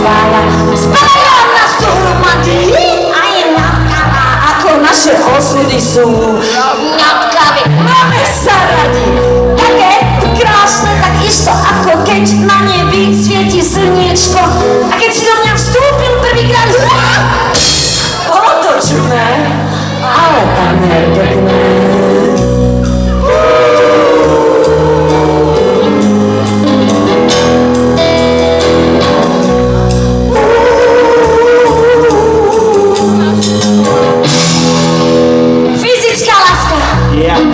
dvaja spája nás dohromady a je napkavá, ako naše osudy sú napkavé. Máme sa radi, také krásne, tak isto ako keď na nebi svieti slniečko a keď si do mňa vstúpil prvýkrát, bolo to čudné, ale tam je pekné.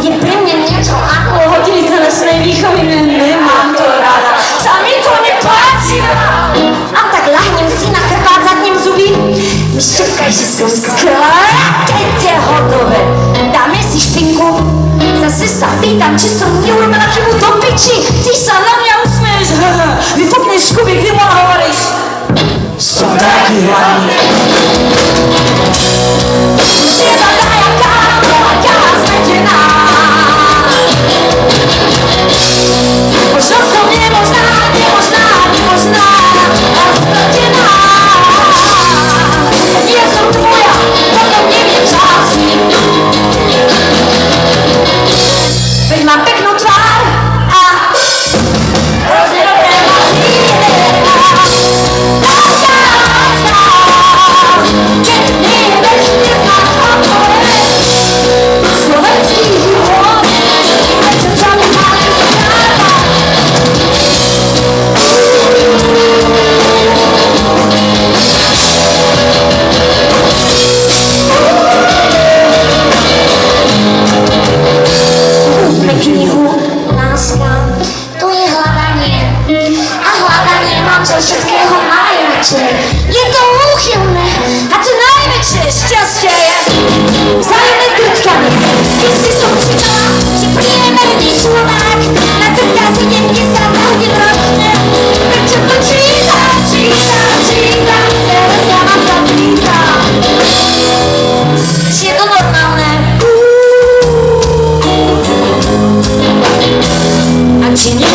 Je pre mňa niečo ako hodiny telesnej výchovy, nemám to rada, sa mi to nepáči. A tak ľahnem si na chrbát, zatnem zuby, šťapkaj, že som skrakete hotové. Dáme si špinku, zase sa pýtam, či som neurobila chybu do piči. Ty sa na mňa usmeješ, vyfúkneš z kubík, ty mu hovoríš. Som taký hlavný. Žieva daja kámo, ja zmetená. Možno som nemožná a zmetená. Nie som tvoja, potom neviem časy. Veď mám peknú tvár a hrozne dobré vlasy. Knihu, láska, to je hľadanie. A hľadanie mám zo všetkého najväčšie. Je to úchylné a to najväčšie šťastie je vzájomné trtkanie. Keď si som čítala, že priemerný Slovák na trtka 70 hodín ročne. Prečo to čítam, celé sa ma zapýtam. Je to normálne. A či nie